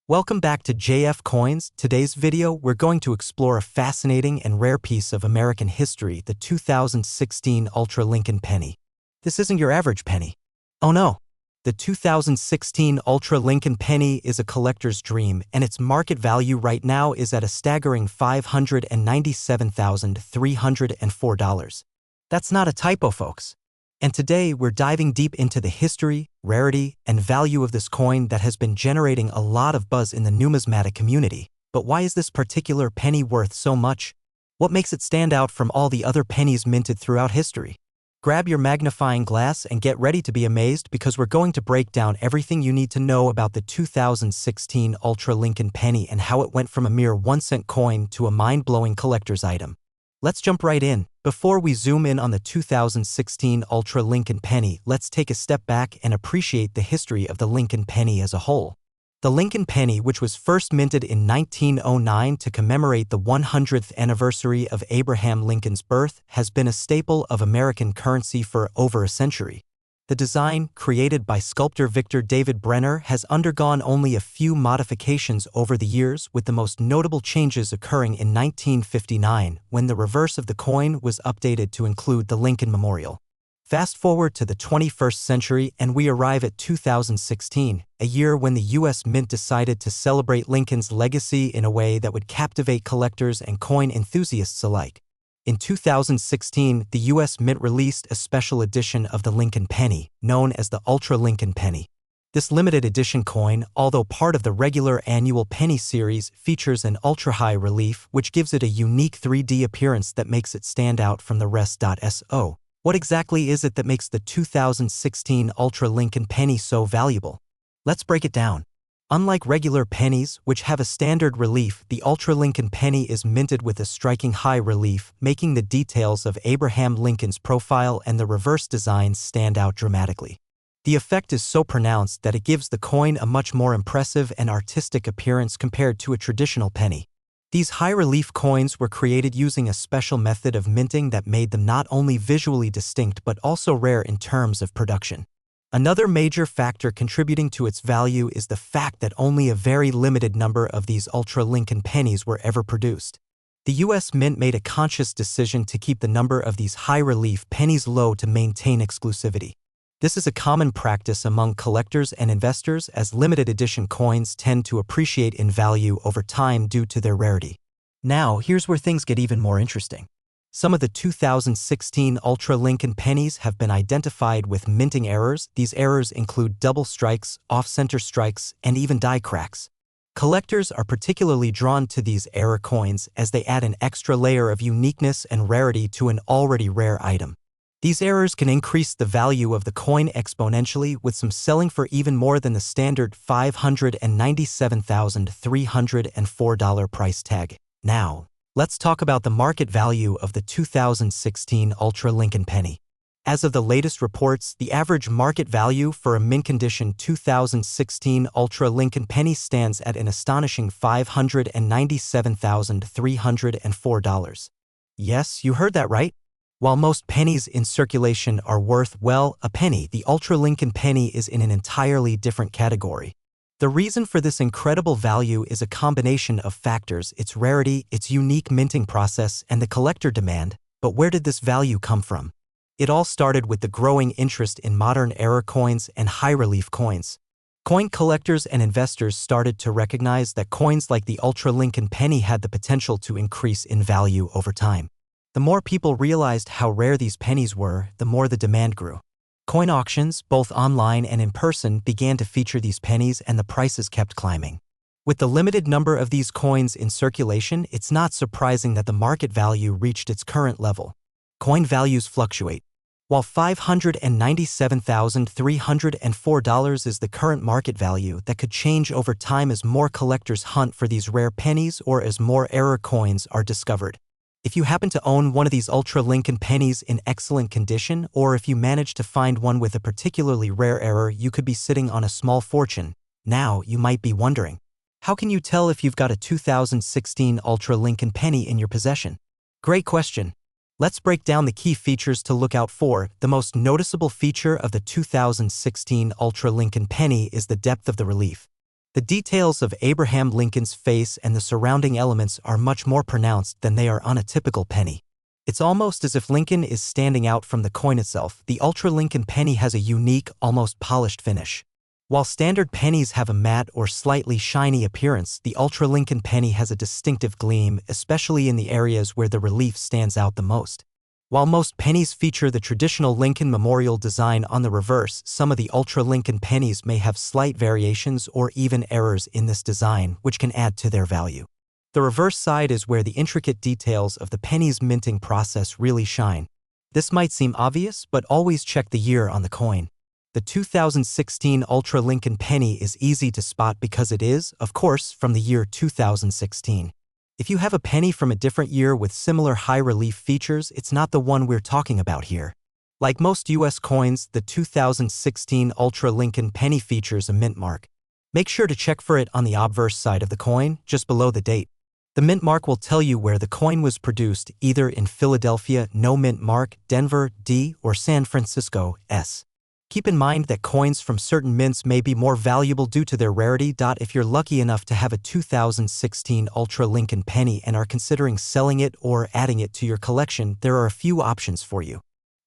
Welcome back to JF Coins. Today's video, we're going to explore a fascinating and rare piece of American history, the 2016 Ultra Lincoln Penny. This isn't your average penny. Oh no. The 2016 Ultra Lincoln Penny is a collector's dream, and its market value right now is at a staggering $597,304. That's not a typo, folks. And today, we're diving deep into the history, rarity, and value of this coin that has been generating a lot of buzz in the numismatic community. But why is this particular penny worth so much? What makes it stand out from all the other pennies minted throughout history? Grab your magnifying glass and get ready to be amazed, because we're going to break down everything you need to know about the 2016 Ultra Lincoln Penny and how it went from a mere 1-cent coin to a mind-blowing collector's item. Let's jump right in. Before we zoom in on the 2016 Ultra Lincoln Penny, let's take a step back and appreciate the history of the Lincoln Penny as a whole. The Lincoln Penny, which was first minted in 1909 to commemorate the 100th anniversary of Abraham Lincoln's birth, has been a staple of American currency for over a century. The design, created by sculptor Victor David Brenner, has undergone only a few modifications over the years, with the most notable changes occurring in 1959, when the reverse of the coin was updated to include the Lincoln Memorial. Fast forward to the 21st century and we arrive at 2016, a year when the U.S. Mint decided to celebrate Lincoln's legacy in a way that would captivate collectors and coin enthusiasts alike. In 2016, the U.S. Mint released a special edition of the Lincoln Penny, known as the Ultra Lincoln Penny. This limited edition coin, although part of the regular annual penny series, features an ultra-high relief which gives it a unique 3D appearance that makes it stand out from the rest. So, what exactly is it that makes the 2016 Ultra Lincoln Penny so valuable? Let's break it down. Unlike regular pennies, which have a standard relief, the Ultra Lincoln Penny is minted with a striking high relief, making the details of Abraham Lincoln's profile and the reverse designs stand out dramatically. The effect is so pronounced that it gives the coin a much more impressive and artistic appearance compared to a traditional penny. These high-relief coins were created using a special method of minting that made them not only visually distinct but also rare in terms of production. Another major factor contributing to its value is the fact that only a very limited number of these Ultra Lincoln pennies were ever produced. The U.S. Mint made a conscious decision to keep the number of these high-relief pennies low to maintain exclusivity. This is a common practice among collectors and investors, as limited edition coins tend to appreciate in value over time due to their rarity. Now, here's where things get even more interesting. Some of the 2016 Ultra Lincoln pennies have been identified with minting errors. These errors include double strikes, off-center strikes, and even die cracks. Collectors are particularly drawn to these error coins as they add an extra layer of uniqueness and rarity to an already rare item. These errors can increase the value of the coin exponentially, with some selling for even more than the standard $597,304 price tag. Now, let's talk about the market value of the 2016 Ultra Lincoln Penny. As of the latest reports, the average market value for a mint-condition 2016 Ultra Lincoln Penny stands at an astonishing $597,304. Yes, you heard that right. While most pennies in circulation are worth, well, a penny, the Ultra Lincoln Penny is in an entirely different category. The reason for this incredible value is a combination of factors: its rarity, its unique minting process, and the collector demand. But where did this value come from? It all started with the growing interest in modern era coins and high-relief coins. Coin collectors and investors started to recognize that coins like the Ultra Lincoln Penny had the potential to increase in value over time. The more people realized how rare these pennies were, the more the demand grew. Coin auctions, both online and in person, began to feature these pennies, and the prices kept climbing. With the limited number of these coins in circulation, it's not surprising that the market value reached its current level. Coin values fluctuate. While $597,304 is the current market value, that could change over time as more collectors hunt for these rare pennies or as more error coins are discovered. If you happen to own one of these Ultra Lincoln pennies in excellent condition, or if you manage to find one with a particularly rare error, you could be sitting on a small fortune. Now, you might be wondering, how can you tell if you've got a 2016 Ultra Lincoln Penny in your possession? Great question. Let's break down the key features to look out for. The most noticeable feature of the 2016 Ultra Lincoln Penny is the depth of the relief. The details of Abraham Lincoln's face and the surrounding elements are much more pronounced than they are on a typical penny. It's almost as if Lincoln is standing out from the coin itself. The Ultra Lincoln penny has a unique, almost polished finish. While standard pennies have a matte or slightly shiny appearance, the Ultra Lincoln penny has a distinctive gleam, especially in the areas where the relief stands out the most. While most pennies feature the traditional Lincoln Memorial design on the reverse, some of the Ultra Lincoln pennies may have slight variations or even errors in this design, which can add to their value. The reverse side is where the intricate details of the penny's minting process really shine. This might seem obvious, but always check the year on the coin. The 2016 Ultra Lincoln penny is easy to spot because it is, of course, from the year 2016. If you have a penny from a different year with similar high-relief features, it's not the one we're talking about here. Like most U.S. coins, the 2016 Ultra Lincoln penny features a mint mark. Make sure to check for it on the obverse side of the coin, just below the date. The mint mark will tell you where the coin was produced, either in Philadelphia, no mint mark, Denver, D, or San Francisco, S. Keep in mind that coins from certain mints may be more valuable due to their rarity. If you're lucky enough to have a 2016 Ultra Lincoln penny and are considering selling it or adding it to your collection, there are a few options for you.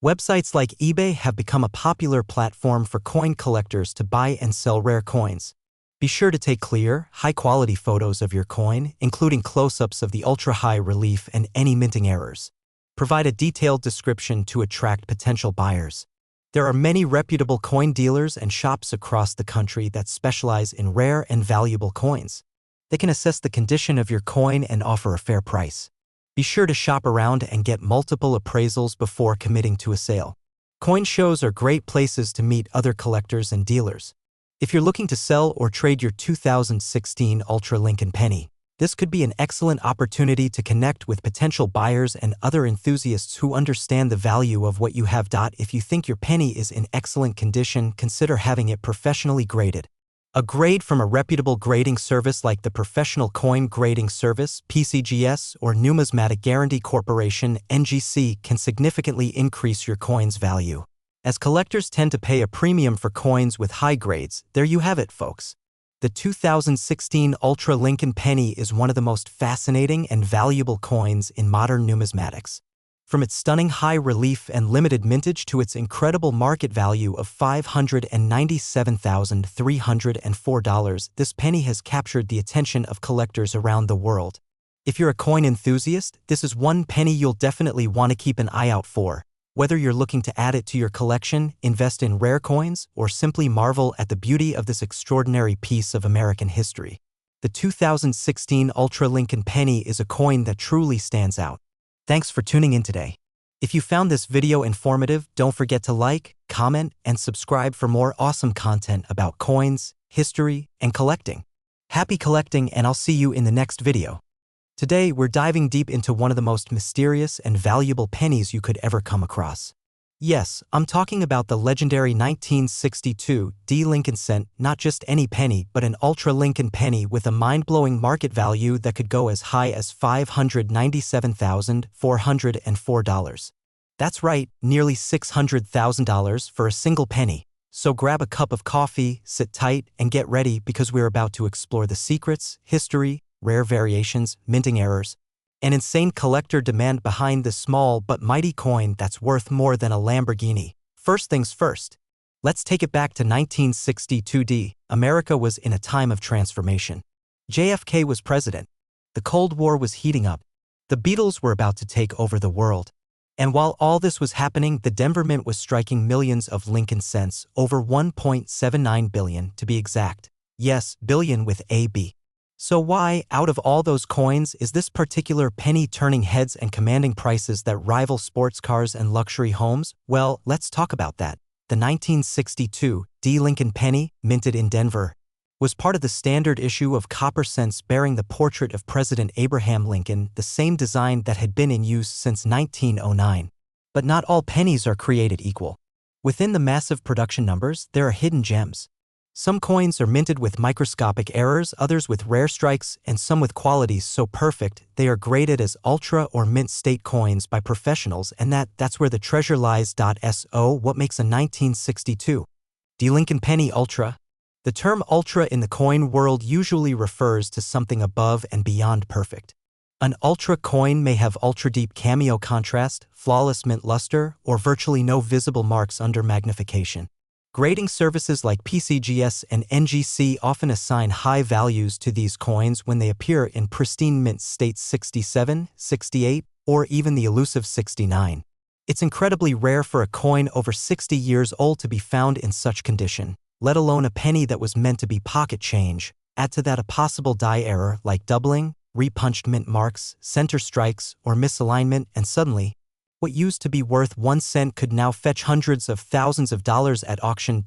Websites like eBay have become a popular platform for coin collectors to buy and sell rare coins. Be sure to take clear, high-quality photos of your coin, including close-ups of the ultra-high relief and any minting errors. Provide a detailed description to attract potential buyers. There are many reputable coin dealers and shops across the country that specialize in rare and valuable coins. They can assess the condition of your coin and offer a fair price. Be sure to shop around and get multiple appraisals before committing to a sale. Coin shows are great places to meet other collectors and dealers. If you're looking to sell or trade your 2016 Ultra Lincoln penny, this could be an excellent opportunity to connect with potential buyers and other enthusiasts who understand the value of what you have. If you think your penny is in excellent condition, consider having it professionally graded. A grade from a reputable grading service like the Professional Coin Grading Service, PCGS, or Numismatic Guarantee Corporation, NGC, can significantly increase your coin's value. As collectors tend to pay a premium for coins with high grades, there you have it, folks. The 2016 Ultra Lincoln penny is one of the most fascinating and valuable coins in modern numismatics. From its stunning high relief and limited mintage to its incredible market value of $597,304, this penny has captured the attention of collectors around the world. If you're a coin enthusiast, this is one penny you'll definitely want to keep an eye out for. Whether you're looking to add it to your collection, invest in rare coins, or simply marvel at the beauty of this extraordinary piece of American history, the 2016 Ultra Lincoln penny is a coin that truly stands out. Thanks for tuning in today. If you found this video informative, don't forget to like, comment, and subscribe for more awesome content about coins, history, and collecting. Happy collecting, and I'll see you in the next video. Today, we're diving deep into one of the most mysterious and valuable pennies you could ever come across. Yes, I'm talking about the legendary 1962 D. Lincoln cent, not just any penny, but an Ultra Lincoln penny with a mind-blowing market value that could go as high as $597,404. That's right, nearly $600,000 for a single penny. So grab a cup of coffee, sit tight, and get ready because we're about to explore the secrets, history, rare variations, minting errors, and insane collector demand behind this small but mighty coin that's worth more than a Lamborghini. First things first, let's take it back to 1962. America was in a time of transformation. JFK was president. The Cold War was heating up. The Beatles were about to take over the world. And while all this was happening, the Denver Mint was striking millions of Lincoln cents, over 1.79 billion to be exact. Yes, billion with a B. So why, out of all those coins, is this particular penny turning heads and commanding prices that rival sports cars and luxury homes? Well, let's talk about that. The 1962 D. Lincoln penny, minted in Denver, was part of the standard issue of copper cents bearing the portrait of President Abraham Lincoln, the same design that had been in use since 1909. But not all pennies are created equal. Within the massive production numbers, there are hidden gems. Some coins are minted with microscopic errors, others with rare strikes, and some with qualities so perfect they are graded as ultra or mint state coins by professionals, and that's where the treasure lies. So what makes a 1962 D. Lincoln penny ultra? The term ultra in the coin world usually refers to something above and beyond perfect. An ultra coin may have ultra-deep cameo contrast, flawless mint luster, or virtually no visible marks under magnification. Grading services like PCGS and NGC often assign high values to these coins when they appear in pristine mint state 67, 68, or even the elusive 69. It's incredibly rare for a coin over 60 years old to be found in such condition, let alone a penny that was meant to be pocket change. Add to that a possible die error like doubling, repunched mint marks, center strikes, or misalignment, and suddenly, what used to be worth 1 cent could now fetch hundreds of thousands of dollars at auction.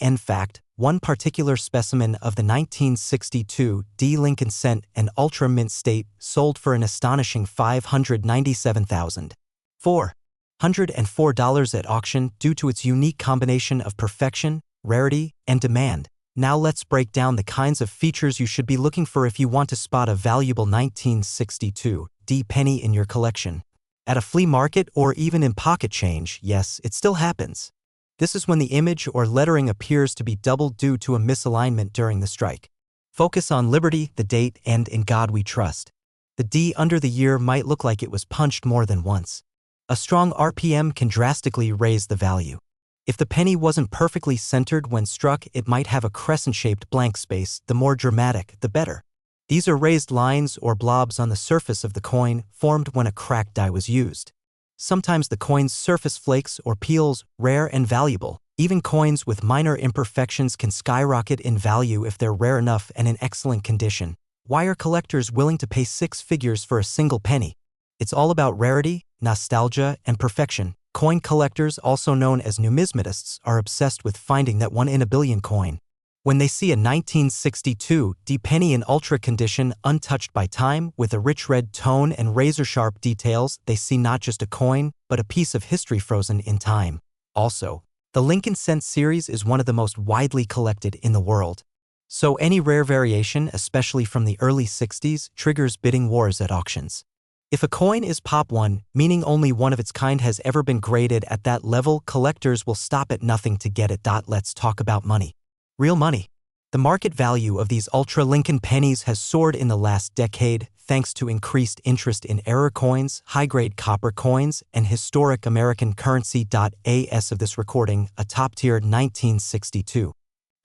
In fact, one particular specimen of the 1962 D Lincoln cent and ultra mint state sold for an astonishing $597,404 at auction due to its unique combination of perfection, rarity, and demand. Now let's break down the kinds of features you should be looking for if you want to spot a valuable 1962 D penny in your collection. At a flea market or even in pocket change, yes, it still happens. This is when the image or lettering appears to be doubled due to a misalignment during the strike. Focus on Liberty, the date, and In God We Trust. The D under the year might look like it was punched more than once. A strong RPM can drastically raise the value. If the penny wasn't perfectly centered when struck, it might have a crescent-shaped blank space. The more dramatic, the better. These are raised lines or blobs on the surface of the coin formed when a cracked die was used. Sometimes the coin's surface flakes or peels, rare and valuable. Even coins with minor imperfections can skyrocket in value if they're rare enough and in excellent condition. Why are collectors willing to pay 6 figures for a single penny? It's all about rarity, nostalgia, and perfection. Coin collectors, also known as numismatists, are obsessed with finding that 1 in a billion coin. When they see a 1962 D penny in ultra condition, untouched by time, with a rich red tone and razor-sharp details, they see not just a coin, but a piece of history frozen in time. Also, the Lincoln cent series is one of the most widely collected in the world. So any rare variation, especially from the early 60s, triggers bidding wars at auctions. If a coin is Pop 1, meaning only one of its kind has ever been graded at that level, collectors will stop at nothing to get it. Let's talk about money. Real money. The market value of these Ultra Lincoln pennies has soared in the last decade thanks to increased interest in error coins, high-grade copper coins, and historic American currency. As of this recording, a top-tier 1962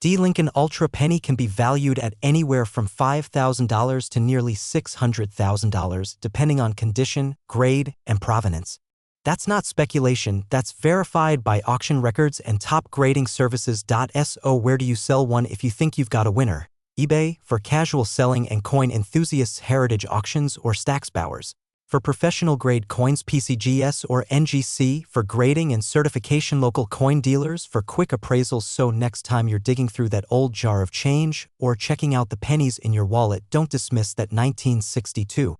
D Lincoln Ultra penny can be valued at anywhere from $5,000 to nearly $600,000, depending on condition, grade, and provenance. That's not speculation, that's verified by auction records and top grading services. So where do you sell one if you think you've got a winner? eBay, for casual selling and coin enthusiasts; Heritage Auctions or Stacksbowers, for professional-grade coins; PCGS or NGC, for grading and certification; local coin dealers, for quick appraisals. So next time you're digging through that old jar of change or checking out the pennies in your wallet, don't dismiss that 1962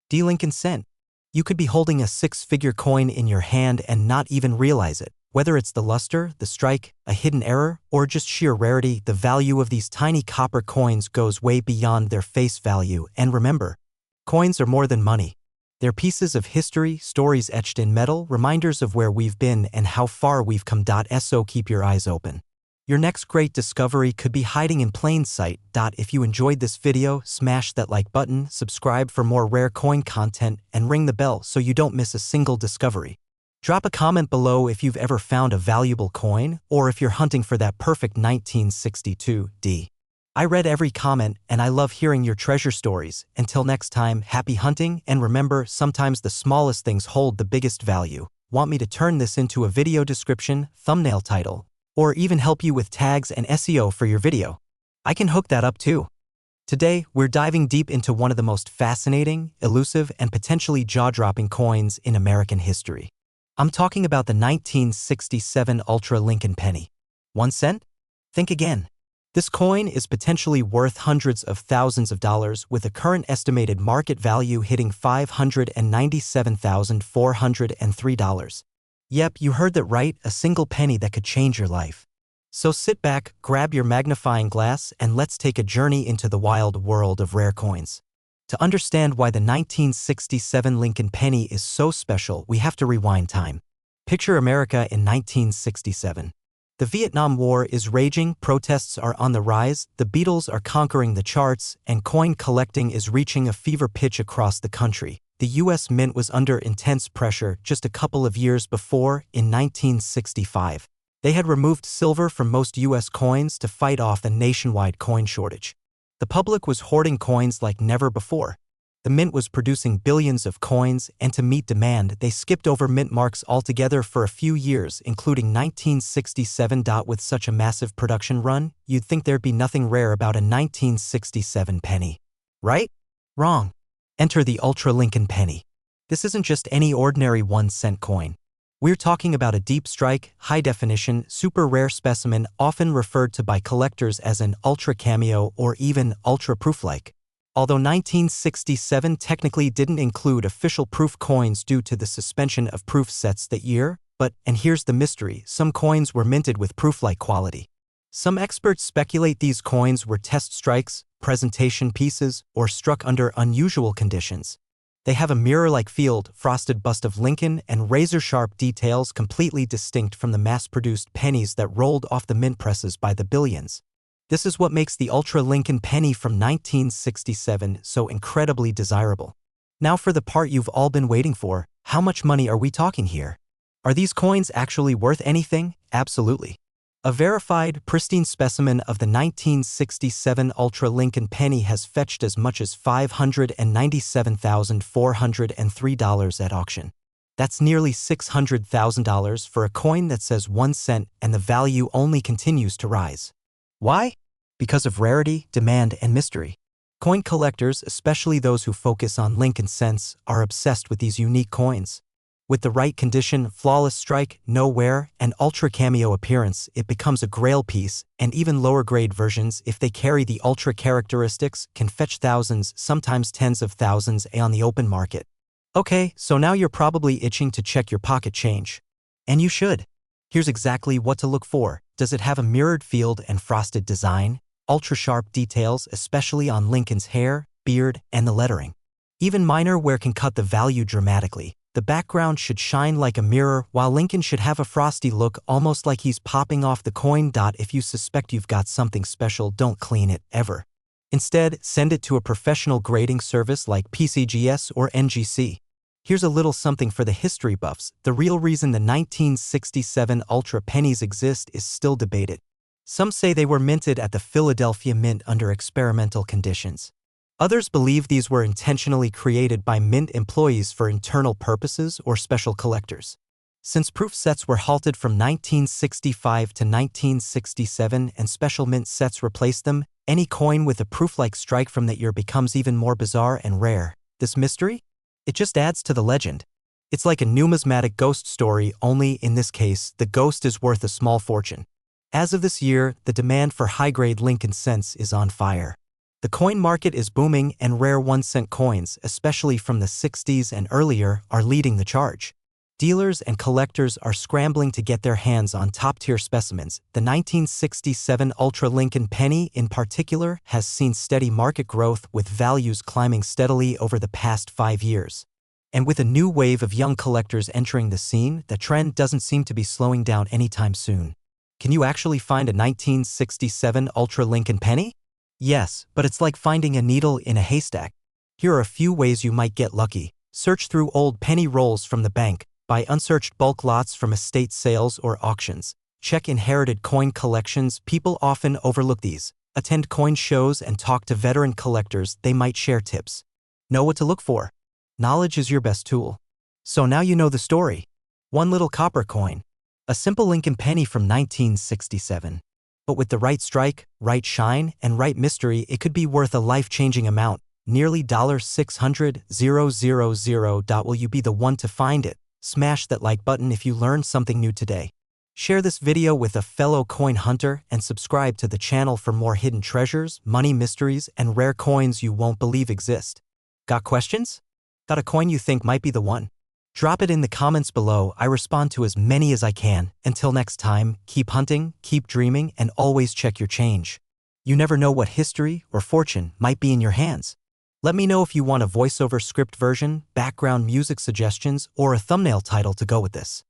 D Lincoln cent. You could be holding a 6-figure coin in your hand and not even realize it. Whether it's the luster, the strike, a hidden error, or just sheer rarity, the value of these tiny copper coins goes way beyond their face value. And remember, coins are more than money. They're pieces of history, stories etched in metal, reminders of where we've been and how far we've come. So keep your eyes open. Your next great discovery could be hiding in plain sight. If you enjoyed this video, smash that like button, subscribe for more rare coin content, and ring the bell so you don't miss a single discovery. Drop a comment below if you've ever found a valuable coin, or if you're hunting for that perfect 1962 D. I read every comment, and I love hearing your treasure stories. Until next time, happy hunting, and remember, sometimes the smallest things hold the biggest value. Want me to turn this into a video description, thumbnail title, or even help you with tags and SEO for your video? I can hook that up too. Today, we're diving deep into one of the most fascinating, elusive, and potentially jaw-dropping coins in American history. I'm talking about the 1967 Ultra Lincoln penny. 1 cent? Think again. This coin is potentially worth hundreds of thousands of dollars, with a current estimated market value hitting $597,403. Yep, you heard that right, a single penny that could change your life. So sit back, grab your magnifying glass, and let's take a journey into the wild world of rare coins. To understand why the 1967 Lincoln penny is so special, we have to rewind time. Picture America in 1967. The Vietnam War is raging, protests are on the rise, the Beatles are conquering the charts, and coin collecting is reaching a fever pitch across the country. The U.S. Mint was under intense pressure just a couple of years before, in 1965. They had removed silver from most U.S. coins to fight off a nationwide coin shortage. The public was hoarding coins like never before. The mint was producing billions of coins, and to meet demand, they skipped over mint marks altogether for a few years, including 1967. With such a massive production run, you'd think there'd be nothing rare about a 1967 penny. Right? Wrong. Enter the Ultra Lincoln penny. This isn't just any ordinary 1-cent coin. We're talking about a deep strike, high-definition, super rare specimen often referred to by collectors as an ultra cameo or even ultra-proof-like. Although 1967 technically didn't include official proof coins due to the suspension of proof sets that year, and here's the mystery, some coins were minted with proof-like quality. Some experts speculate these coins were test strikes, presentation pieces, or struck under unusual conditions. They have a mirror-like field, frosted bust of Lincoln, and razor-sharp details completely distinct from the mass-produced pennies that rolled off the mint presses by the billions. This is what makes the Ultra Lincoln penny from 1967 so incredibly desirable. Now for the part you've all been waiting for, how much money are we talking here? Are these coins actually worth anything? Absolutely. A verified, pristine specimen of the 1967 Ultra Lincoln penny has fetched as much as $597,403 at auction. That's nearly $600,000 for a coin that says 1 cent, and the value only continues to rise. Why? Because of rarity, demand, and mystery. Coin collectors, especially those who focus on Lincoln cents, are obsessed with these unique coins. With the right condition, flawless strike, no wear, and ultra cameo appearance, it becomes a grail piece, and even lower-grade versions, if they carry the ultra characteristics, can fetch thousands, sometimes tens of thousands, on the open market. Okay, so now you're probably itching to check your pocket change. And you should. Here's exactly what to look for. Does it have a mirrored field and frosted design? Ultra-sharp details, especially on Lincoln's hair, beard, and the lettering. Even minor wear can cut the value dramatically. The background should shine like a mirror, while Lincoln should have a frosty look, almost like he's popping off the coin. If you suspect you've got something special, don't clean it, ever. Instead, send it to a professional grading service like PCGS or NGC. Here's a little something for the history buffs. The real reason the 1967 Ultra pennies exist is still debated. Some say they were minted at the Philadelphia Mint under experimental conditions. Others believe these were intentionally created by mint employees for internal purposes or special collectors. Since proof sets were halted from 1965 to 1967 and special mint sets replaced them, any coin with a proof-like strike from that year becomes even more bizarre and rare. This mystery? It just adds to the legend. It's like a numismatic ghost story, only in this case, the ghost is worth a small fortune. As of this year, the demand for high-grade Lincoln cents is on fire. The coin market is booming, and rare 1-cent coins, especially from the 60s and earlier, are leading the charge. Dealers and collectors are scrambling to get their hands on top-tier specimens. The 1967 Ultra Lincoln penny, in particular, has seen steady market growth, with values climbing steadily over the past 5 years. And with a new wave of young collectors entering the scene, the trend doesn't seem to be slowing down anytime soon. Can you actually find a 1967 Ultra Lincoln penny? Yes, but it's like finding a needle in a haystack. Here are a few ways you might get lucky. Search through old penny rolls from the bank. Buy unsearched bulk lots from estate sales or auctions. Check inherited coin collections. People often overlook these. Attend coin shows and talk to veteran collectors. They might share tips. Know what to look for. Knowledge is your best tool. So now you know the story. One little copper coin. A simple Lincoln penny from 1967. But with the right strike, right shine, and right mystery, it could be worth a life-changing amount. Nearly $600,000. Will you be the one to find it? Smash that like button if you learned something new today. Share this video with a fellow coin hunter and subscribe to the channel for more hidden treasures, money mysteries, and rare coins you won't believe exist. Got questions? Got a coin you think might be the one? Drop it in the comments below. I respond to as many as I can. Until next time, keep hunting, keep dreaming, and always check your change. You never know what history or fortune might be in your hands. Let me know if you want a voiceover script version, background music suggestions, or a thumbnail title to go with this.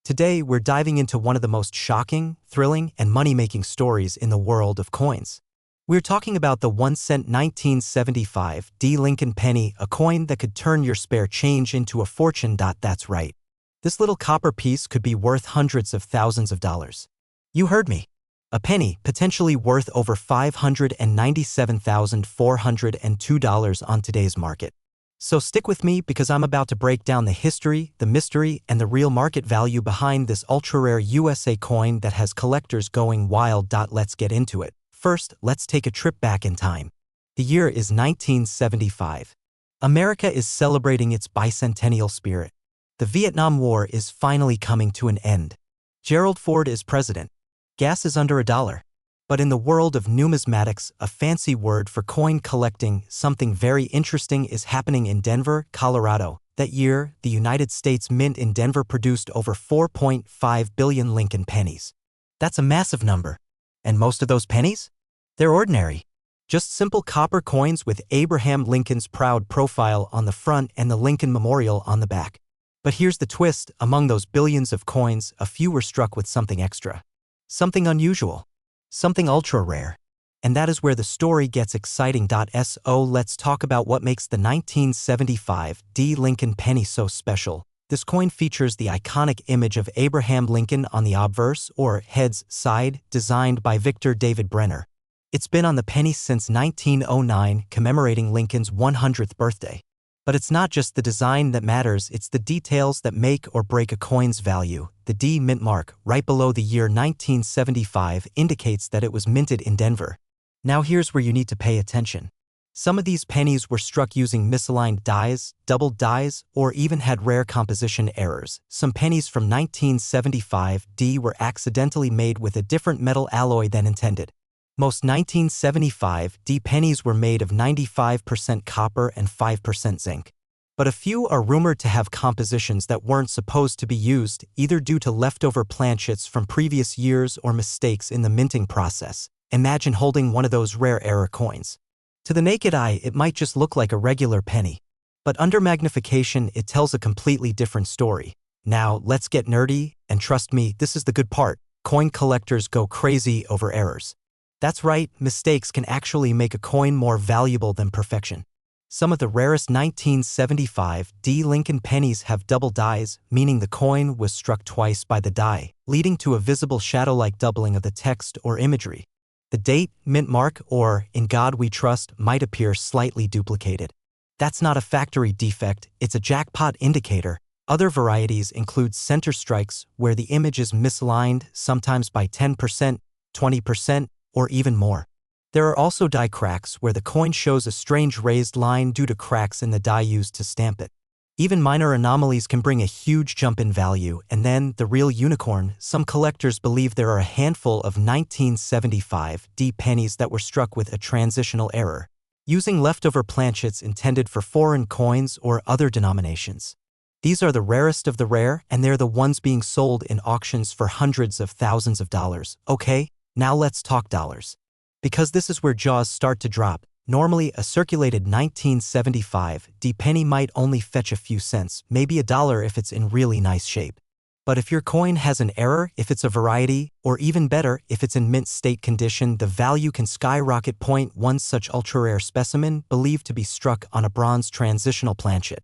Today, we're diving into one of the most shocking, thrilling, and money-making stories in the world of coins. We're talking about the 1-cent 1975 D. Lincoln penny, a coin that could turn your spare change into a fortune. That's right. This little copper piece could be worth hundreds of thousands of dollars. You heard me. A penny potentially worth over $597,402 on today's market. So stick with me because I'm about to break down the history, the mystery, and the real market value behind this ultra-rare USA coin that has collectors going wild. Let's get into it. First, let's take a trip back in time. The year is 1975. America is celebrating its bicentennial spirit. The Vietnam War is finally coming to an end. Gerald Ford is president. Gas is under $1. But in the world of numismatics, a fancy word for coin collecting, something very interesting is happening in Denver, Colorado. That year, the United States Mint in Denver produced over 4.5 billion Lincoln pennies. That's a massive number. And most of those pennies? They're ordinary. Just simple copper coins with Abraham Lincoln's proud profile on the front and the Lincoln Memorial on the back. But here's the twist, among those billions of coins, a few were struck with something extra. Something unusual. Something ultra-rare. And that is where the story gets exciting. So let's talk about what makes the 1975 D. Lincoln penny so special. This coin features the iconic image of Abraham Lincoln on the obverse, or heads side, designed by Victor David Brenner. It's been on the penny since 1909, commemorating Lincoln's 100th birthday. But it's not just the design that matters, it's the details that make or break a coin's value. The D mint mark, right below the year 1975, indicates that it was minted in Denver. Now here's where you need to pay attention. Some of these pennies were struck using misaligned dies, doubled dies, or even had rare composition errors. Some pennies from 1975 D were accidentally made with a different metal alloy than intended. Most 1975 D pennies were made of 95% copper and 5% zinc. But a few are rumored to have compositions that weren't supposed to be used, either due to leftover planchets from previous years or mistakes in the minting process. Imagine holding one of those rare error coins. To the naked eye, it might just look like a regular penny. But under magnification, it tells a completely different story. Now, let's get nerdy, and trust me, this is the good part. Coin collectors go crazy over errors. That's right, mistakes can actually make a coin more valuable than perfection. Some of the rarest 1975 D. Lincoln pennies have double dies, meaning the coin was struck twice by the die, leading to a visible shadow-like doubling of the text or imagery. The date, mint mark, or "In God We Trust" might appear slightly duplicated. That's not a factory defect, it's a jackpot indicator. Other varieties include center strikes, where the image is misaligned, sometimes by 10%, 20%, or even more. There are also die cracks where the coin shows a strange raised line due to cracks in the die used to stamp it. Even minor anomalies can bring a huge jump in value, and then, the real unicorn, some collectors believe there are a handful of 1975 D pennies that were struck with a transitional error, using leftover planchets intended for foreign coins or other denominations. These are the rarest of the rare, and they're the ones being sold in auctions for hundreds of thousands of dollars. Okay, now let's talk dollars. Because this is where jaws start to drop. Normally, a circulated 1975 D penny might only fetch a few cents, maybe $1 if it's in really nice shape. But if your coin has an error, if it's a variety, or even better, if it's in mint state condition, the value can skyrocket. One such ultra-rare specimen, believed to be struck on a bronze transitional planchet,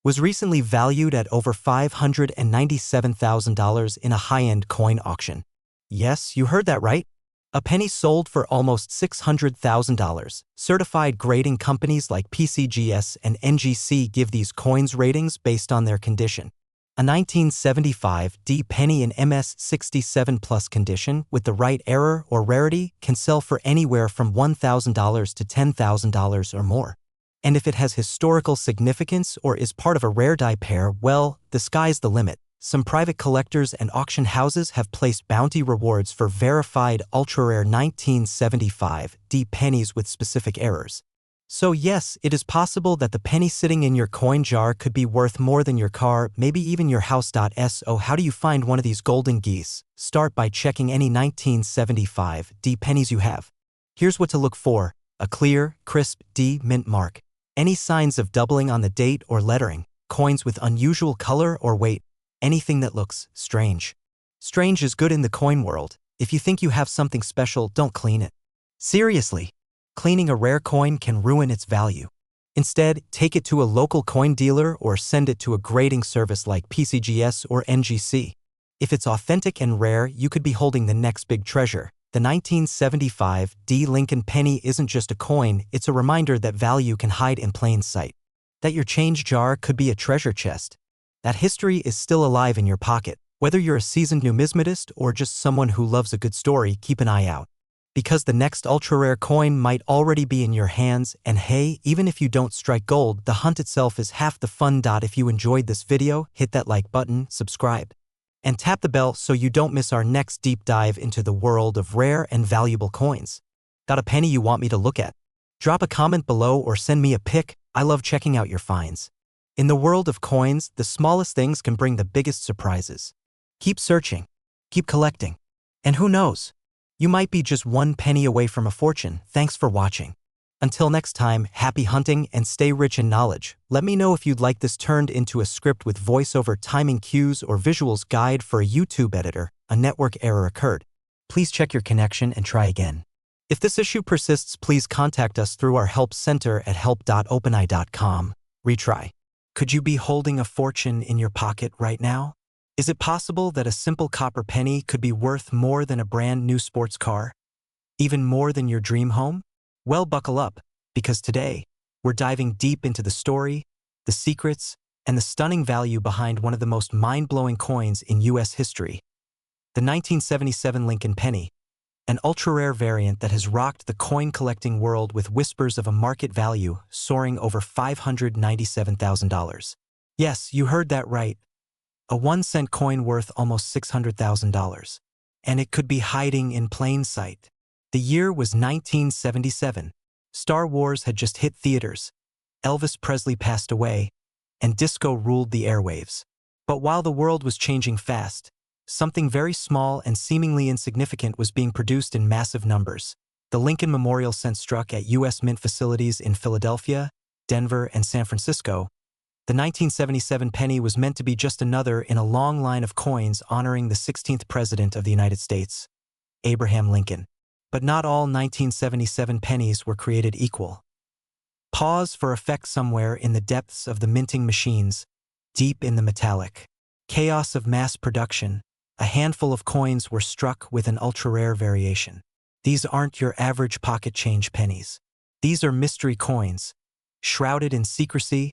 was recently valued at over $597,000 in a high-end coin auction. Yes, you heard that right. A penny sold for almost $600,000. Certified grading companies like PCGS and NGC give these coins ratings based on their condition. A 1975 D penny in MS67 plus condition with the right error or rarity can sell for anywhere from $1,000 to $10,000 or more. And if it has historical significance or is part of a rare die pair, well, the sky's the limit. Some private collectors and auction houses have placed bounty rewards for verified ultra-rare 1975 D pennies with specific errors. So yes, it is possible that the penny sitting in your coin jar could be worth more than your car, maybe even your house. So how do you find one of these golden geese? Start by checking any 1975 D pennies you have. Here's what to look for: a clear, crisp D mint mark, any signs of doubling on the date or lettering, coins with unusual color or weight, Anything that looks strange. Strange is good in the coin world. If you think you have something special, don't clean it. Seriously, cleaning a rare coin can ruin its value. Instead, take it to a local coin dealer or send it to a grading service like PCGS or NGC. If it's authentic and rare, you could be holding the next big treasure. The 1975 D. Lincoln penny isn't just a coin, it's a reminder that value can hide in plain sight. That your change jar could be a treasure chest. That history is still alive in your pocket. Whether you're a seasoned numismatist or just someone who loves a good story, keep an eye out. Because the next ultra-rare coin might already be in your hands, and hey, even if you don't strike gold, the hunt itself is half the fun. If you enjoyed this video, hit that like button, subscribe, and tap the bell so you don't miss our next deep dive into the world of rare and valuable coins. Got a penny you want me to look at? Drop a comment below or send me a pic. I love checking out your finds. In the world of coins, the smallest things can bring the biggest surprises. Keep searching, keep collecting, and who knows? You might be just one penny away from a fortune. Thanks for watching. Until next time, happy hunting and stay rich in knowledge. Let me know if you'd like this turned into a script with voiceover, timing cues, or visuals guide for a YouTube editor. A network error occurred. Please check your connection and try again. If this issue persists, please contact us through our help center at help.openeye.com. Retry. Could you be holding a fortune in your pocket right now? Is it possible that a simple copper penny could be worth more than a brand new sports car? Even more than your dream home? Well, buckle up, because today, we're diving deep into the story, the secrets, and the stunning value behind one of the most mind-blowing coins in U.S. history. The 1977 Lincoln penny, an ultra-rare variant that has rocked the coin-collecting world with whispers of a market value soaring over $597,000. Yes, you heard that right. A 1-cent coin worth almost $600,000. And it could be hiding in plain sight. The year was 1977. Star Wars had just hit theaters. Elvis Presley passed away, and disco ruled the airwaves. But while the world was changing fast, something very small and seemingly insignificant was being produced in massive numbers. The Lincoln Memorial cent struck at U.S. Mint facilities in Philadelphia, Denver, and San Francisco. The 1977 penny was meant to be just another in a long line of coins honoring the 16th President of the United States, Abraham Lincoln. But not all 1977 pennies were created equal. Pause for effect somewhere in the depths of the minting machines, deep in the metallic chaos of mass production, a handful of coins were struck with an ultra-rare variation. These aren't your average pocket change pennies. These are mystery coins, shrouded in secrecy,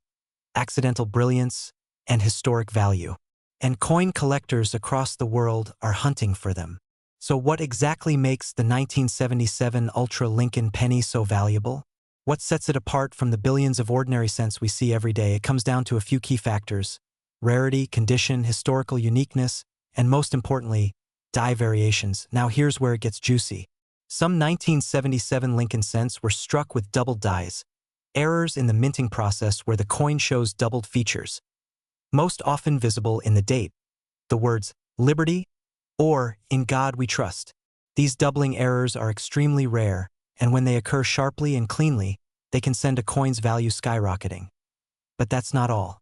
accidental brilliance, and historic value. And coin collectors across the world are hunting for them. So what exactly makes the 1977 Ultra Lincoln penny so valuable? What sets it apart from the billions of ordinary cents we see every day? It comes down to a few key factors: rarity, condition, historical uniqueness, and most importantly, die variations. Now here's where it gets juicy. Some 1977 Lincoln cents were struck with doubled dies, errors in the minting process where the coin shows doubled features, most often visible in the date, the words "Liberty" or "In God We Trust." These doubling errors are extremely rare, and when they occur sharply and cleanly, they can send a coin's value skyrocketing. But that's not all.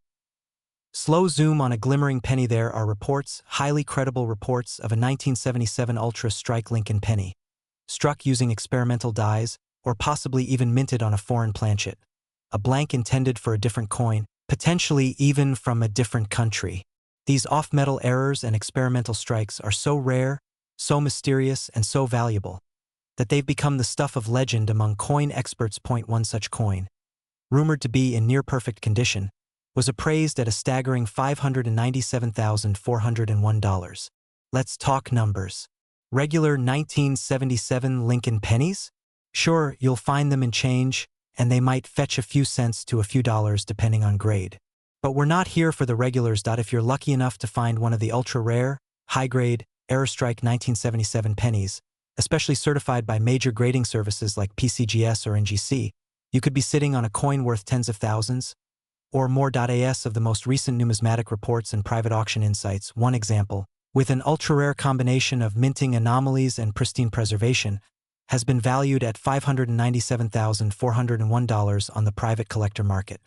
Slow zoom on a glimmering penny. There are reports, highly credible reports, of a 1977 Ultra Strike Lincoln penny, struck using experimental dies, or possibly even minted on a foreign planchet, a blank intended for a different coin, potentially even from a different country. These off-metal errors and experimental strikes are so rare, so mysterious, and so valuable that they've become the stuff of legend among coin experts. One such coin, rumored to be in near-perfect condition, was appraised at a staggering $597,401. Let's talk numbers. Regular 1977 Lincoln pennies? Sure, you'll find them in change, and they might fetch a few cents to a few dollars depending on grade. But we're not here for the regulars. If you're lucky enough to find one of the ultra-rare, high-grade, Error-Strike 1977 pennies, especially certified by major grading services like PCGS or NGC, you could be sitting on a coin worth tens of thousands, or more. As of the most recent numismatic reports and private auction insights, one example, with an ultra-rare combination of minting anomalies and pristine preservation, has been valued at $597,401 on the private collector market.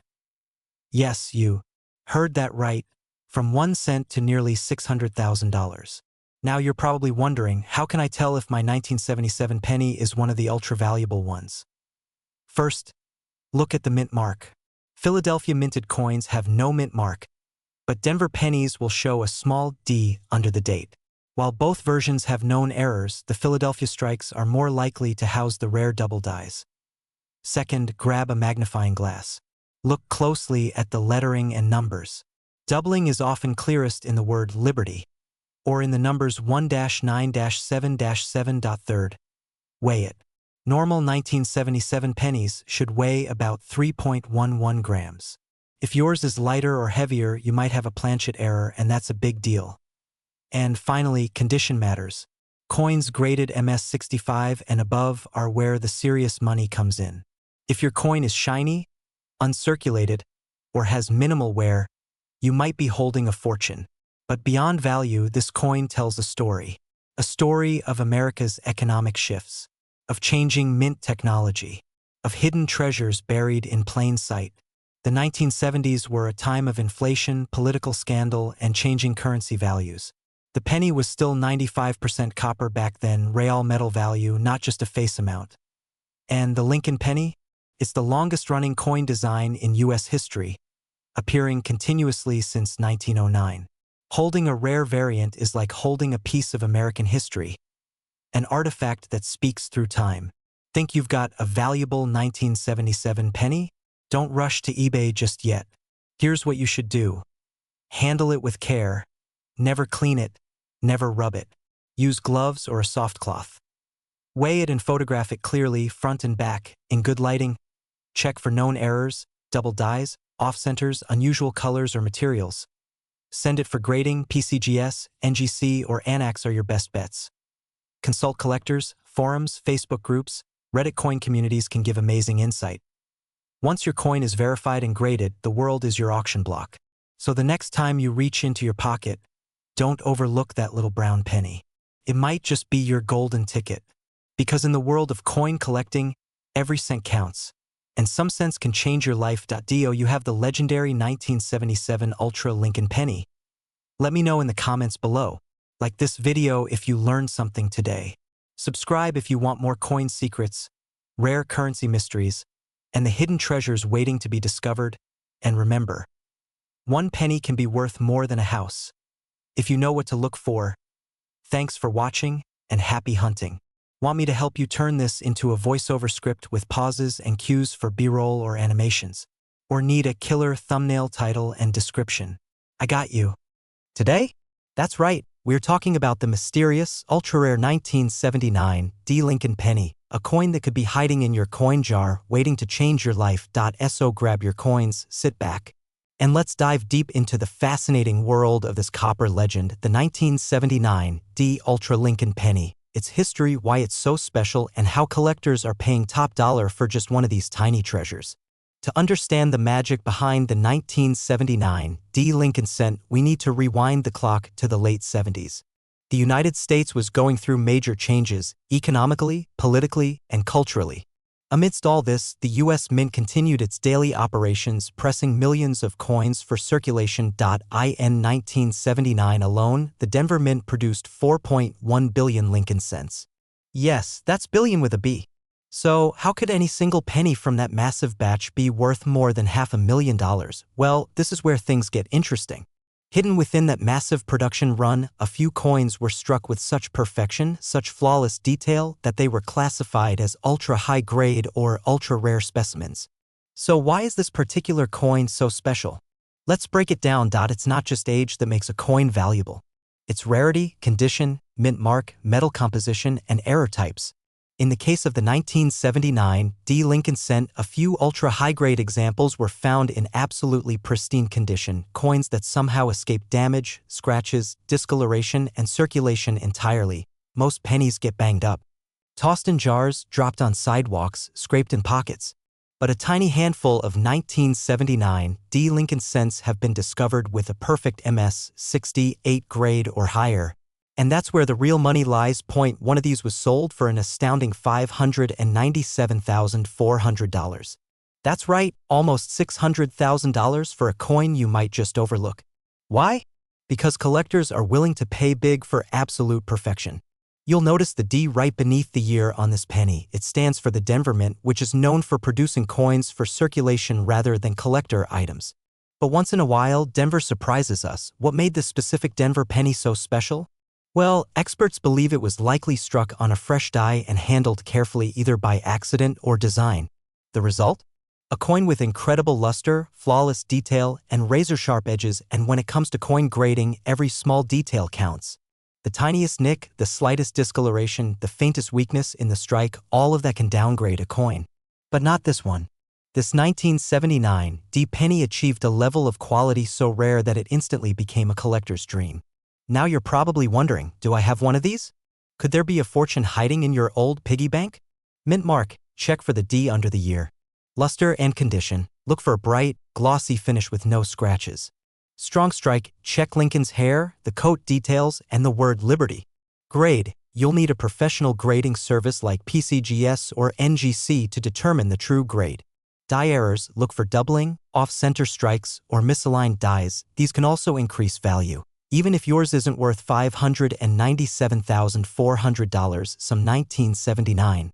Yes, you heard that right. from 1 cent to nearly $600,000. Now you're probably wondering, how can I tell if my 1977 penny is one of the ultra-valuable ones? First, look at the mint mark. Philadelphia minted coins have no mint mark, but Denver pennies will show a small D under the date. While both versions have known errors, the Philadelphia strikes are more likely to house the rare double dies. Second, grab a magnifying glass. Look closely at the lettering and numbers. Doubling is often clearest in the word liberty, or in the numbers 1-9-7-7.3. Weigh it. Normal 1977 pennies should weigh about 3.11 grams. If yours is lighter or heavier, you might have a planchet error, and that's a big deal. And finally, condition matters. Coins graded MS65 and above are where the serious money comes in. If your coin is shiny, uncirculated, or has minimal wear, you might be holding a fortune. But beyond value, this coin tells a story of America's economic shifts, of changing mint technology, of hidden treasures buried in plain sight. The 1970s were a time of inflation, political scandal, and changing currency values. The penny was still 95% copper back then, real metal value, not just a face amount. And the Lincoln penny? It's the longest-running coin design in U.S. history, appearing continuously since 1909. Holding a rare variant is like holding a piece of American history, an artifact that speaks through time. Think you've got a valuable 1977 penny? Don't rush to eBay just yet. Here's what you should do. Handle it with care. Never clean it. Never rub it. Use gloves or a soft cloth. Weigh it and photograph it clearly, front and back, in good lighting. Check for known errors, double dies, off-centers, unusual colors or materials. Send it for grading. PCGS, NGC, or ANAX are your best bets. Consult collectors, forums, Facebook groups, Reddit coin communities can give amazing insight. Once your coin is verified and graded, the world is your auction block. So the next time you reach into your pocket, don't overlook that little brown penny. It might just be your golden ticket. Because in the world of coin collecting, every cent counts. And some cents can change your life. You have the legendary 1977 Ultra Lincoln penny. Let me know in the comments below. Like this video if you learned something today. Subscribe if you want more coin secrets, rare currency mysteries, and the hidden treasures waiting to be discovered. And remember, one penny can be worth more than a house, if you know what to look for. Thanks for watching, and happy hunting. Want me to help you turn this into a voiceover script with pauses and cues for B-roll or animations? Or need a killer thumbnail title and description? I got you. Today? That's right, we're talking about the mysterious, ultra-rare 1979 D. Lincoln penny, a coin that could be hiding in your coin jar, waiting to change your life. So grab your coins, sit back, and let's dive deep into the fascinating world of this copper legend, the 1979 D. Ultra Lincoln penny. Its history, why it's so special, and how collectors are paying top dollar for just one of these tiny treasures. To understand the magic behind the 1979 D. Lincoln cent, we need to rewind the clock to the late 70s. The United States was going through major changes, economically, politically, and culturally. Amidst all this, the U.S. Mint continued its daily operations, pressing millions of coins for circulation. In 1979 alone, the Denver Mint produced 4.1 billion Lincoln cents. Yes, that's billion with a B. So, how could any single penny from that massive batch be worth more than $500,000? Well, this is where things get interesting. Hidden within that massive production run, a few coins were struck with such perfection, such flawless detail, that they were classified as ultra-high-grade or ultra-rare specimens. So why is this particular coin so special? Let's break it down. It's not just age that makes a coin valuable. It's rarity, condition, mint mark, metal composition, and error types. In the case of the 1979 D. Lincoln cent, a few ultra-high-grade examples were found in absolutely pristine condition, coins that somehow escape damage, scratches, discoloration, and circulation entirely. Most pennies get banged up, tossed in jars, dropped on sidewalks, scraped in pockets. But a tiny handful of 1979 D. Lincoln cents have been discovered with a perfect MS 68 grade or higher. And that's where the real money lies. One of these was sold for an astounding $597,400. That's right, almost $600,000 for a coin you might just overlook. Why? Because collectors are willing to pay big for absolute perfection. You'll notice the D right beneath the year on this penny. It stands for the Denver Mint, which is known for producing coins for circulation rather than collector items. But once in a while, Denver surprises us. What made this specific Denver penny so special? Well, experts believe it was likely struck on a fresh die and handled carefully either by accident or design. The result? A coin with incredible luster, flawless detail, and razor-sharp edges, and when it comes to coin grading, every small detail counts. The tiniest nick, the slightest discoloration, the faintest weakness in the strike, all of that can downgrade a coin. But not this one. This 1979 D penny achieved a level of quality so rare that it instantly became a collector's dream. Now you're probably wondering, do I have one of these? Could there be a fortune hiding in your old piggy bank? Mint mark, check for the D under the year. Luster and condition, look for a bright, glossy finish with no scratches. Strong strike, check Lincoln's hair, the coat details, and the word Liberty. Grade, you'll need a professional grading service like PCGS or NGC to determine the true grade. Die errors, look for doubling, off-center strikes, or misaligned dies. These can also increase value. Even if yours isn't worth $597,400, some 1979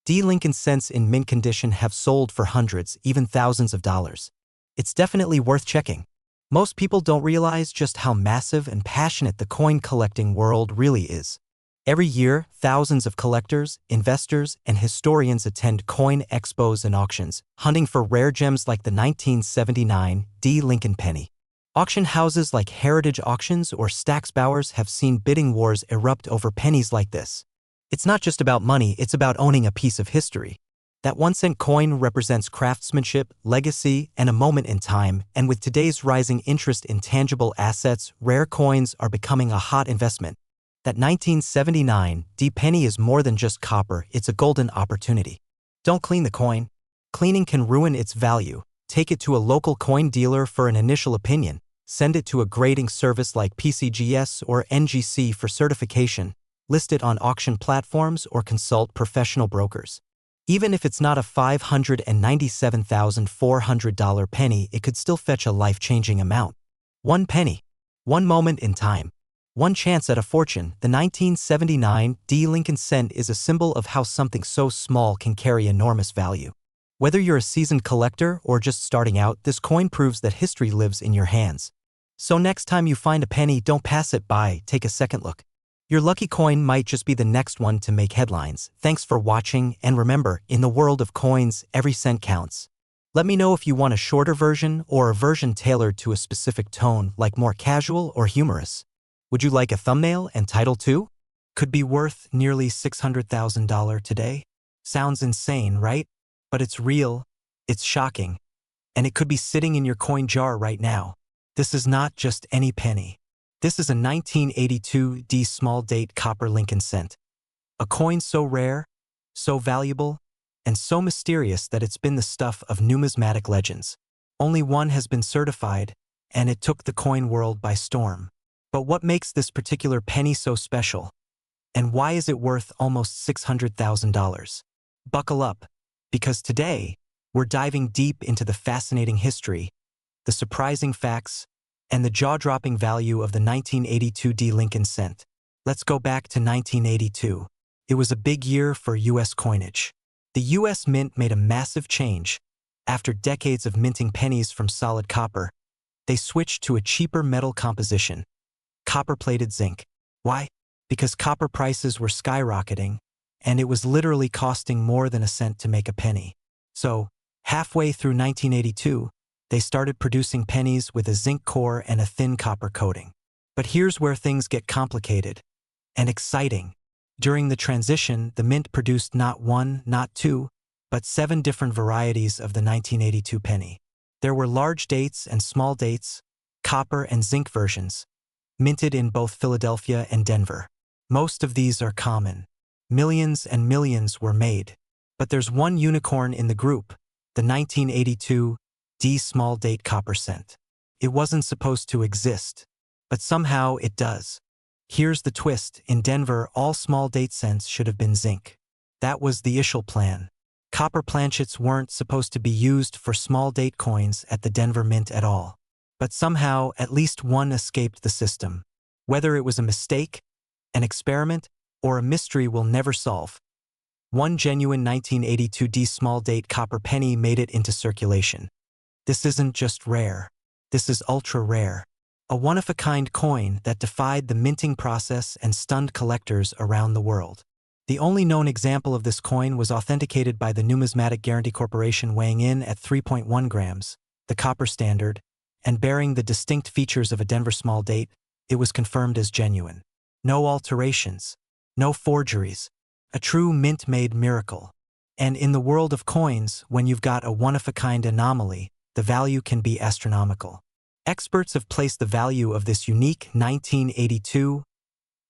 D Lincoln cents in mint condition have sold for hundreds, even thousands of dollars. It's definitely worth checking. Most people don't realize just how massive and passionate the coin collecting world really is. Every year, thousands of collectors, investors, and historians attend coin expos and auctions, hunting for rare gems like the 1979 D Lincoln penny. Auction houses like Heritage Auctions or Stack's Bowers have seen bidding wars erupt over pennies like this. It's not just about money, it's about owning a piece of history. That 1-cent coin represents craftsmanship, legacy, and a moment in time, and with today's rising interest in tangible assets, rare coins are becoming a hot investment. That 1979 D penny is more than just copper, it's a golden opportunity. Don't clean the coin. Cleaning can ruin its value. Take it to a local coin dealer for an initial opinion. Send it to a grading service like PCGS or NGC for certification. List it on auction platforms or consult professional brokers. Even if it's not a $597,400 penny, it could still fetch a life-changing amount. One penny. One moment in time. One chance at a fortune. The 1979 D Lincoln cent is a symbol of how something so small can carry enormous value. Whether you're a seasoned collector or just starting out, this coin proves that history lives in your hands. So next time you find a penny, don't pass it by, take a second look. Your lucky coin might just be the next one to make headlines. Thanks for watching, and remember, in the world of coins, every cent counts. Let me know if you want a shorter version or a version tailored to a specific tone, like more casual or humorous. Would you like a thumbnail and title too? Could be worth nearly $600,000 today. Sounds insane, right? But it's real, it's shocking, and it could be sitting in your coin jar right now. This is not just any penny. This is a 1982 D small date copper Lincoln cent. A coin so rare, so valuable, and so mysterious that it's been the stuff of numismatic legends. Only one has been certified, and it took the coin world by storm. But what makes this particular penny so special? And why is it worth almost $600,000? Buckle up, because today, we're diving deep into the fascinating history, the surprising facts, and the jaw-dropping value of the 1982 D Lincoln cent. Let's go back to 1982. It was a big year for U.S. coinage. The U.S. Mint made a massive change. After decades of minting pennies from solid copper, they switched to a cheaper metal composition, copper-plated zinc. Why? Because copper prices were skyrocketing, and it was literally costing more than a cent to make a penny. So, halfway through 1982, they started producing pennies with a zinc core and a thin copper coating. But here's where things get complicated and exciting. During the transition, the mint produced not one, not two, but 7 different varieties of the 1982 penny. There were large dates and small dates, copper and zinc versions, minted in both Philadelphia and Denver. Most of these are common. Millions and millions were made. But there's one unicorn in the group, the 1982 D small date copper cent. It wasn't supposed to exist, but somehow it does. Here's the twist. In Denver, all small date cents should have been zinc. That was the initial plan. Copper planchets weren't supposed to be used for small date coins at the Denver Mint at all. But somehow, at least one escaped the system. Whether it was a mistake, an experiment, or a mystery we'll never solve, one genuine 1982 D small date copper penny made it into circulation. This isn't just rare. This is ultra rare. A one-of-a-kind coin that defied the minting process and stunned collectors around the world. The only known example of this coin was authenticated by the Numismatic Guarantee Corporation, weighing in at 3.1 grams, the copper standard, and bearing the distinct features of a Denver small date. It was confirmed as genuine. No alterations, no forgeries, a true mint-made miracle. And in the world of coins, when you've got a one-of-a-kind anomaly, the value can be astronomical. Experts have placed the value of this unique 1982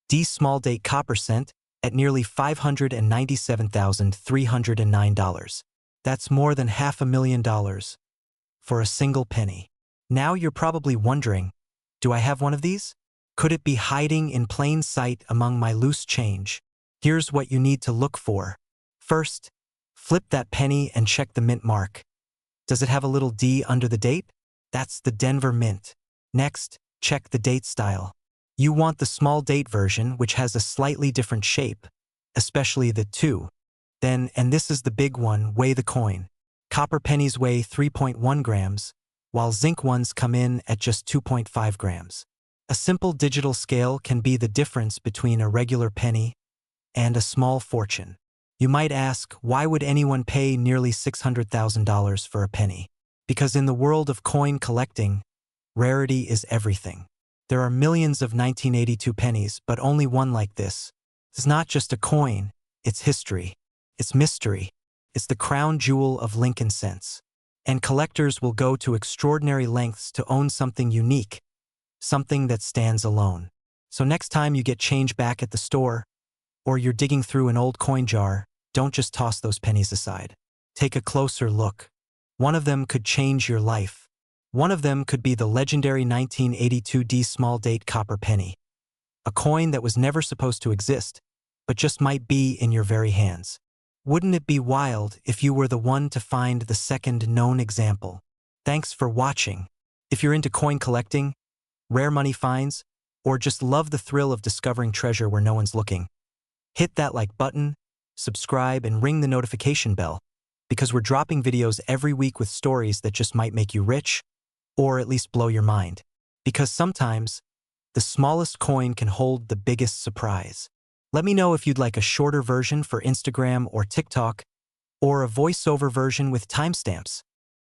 D small date copper cent at nearly $597,309. That's more than $500,000 for a single penny. Now you're probably wondering, do I have one of these? Could it be hiding in plain sight among my loose change? Here's what you need to look for. First, flip that penny and check the mint mark. Does it have a little D under the date? That's the Denver Mint. Next, check the date style. You want the small date version, which has a slightly different shape, especially the 2. Then, and this is the big one, weigh the coin. Copper pennies weigh 3.1 grams, while zinc ones come in at just 2.5 grams. A simple digital scale can be the difference between a regular penny and a small fortune. You might ask, why would anyone pay nearly $600,000 for a penny? Because in the world of coin collecting, rarity is everything. There are millions of 1982 pennies, but only one like this. It's not just a coin, it's history, it's mystery, it's the crown jewel of Lincoln cents. And collectors will go to extraordinary lengths to own something unique, something that stands alone. So next time you get change back at the store, or you're digging through an old coin jar, don't just toss those pennies aside. Take a closer look. One of them could change your life. One of them could be the legendary 1982 D small date copper penny. A coin that was never supposed to exist, but just might be in your very hands. Wouldn't it be wild if you were the one to find the second known example? Thanks for watching. If you're into coin collecting, rare money finds, or just love the thrill of discovering treasure where no one's looking, hit that like button, subscribe, and ring the notification bell, because we're dropping videos every week with stories that just might make you rich, or at least blow your mind. Because sometimes, the smallest coin can hold the biggest surprise. Let me know if you'd like a shorter version for Instagram or TikTok, or a voiceover version with timestamps.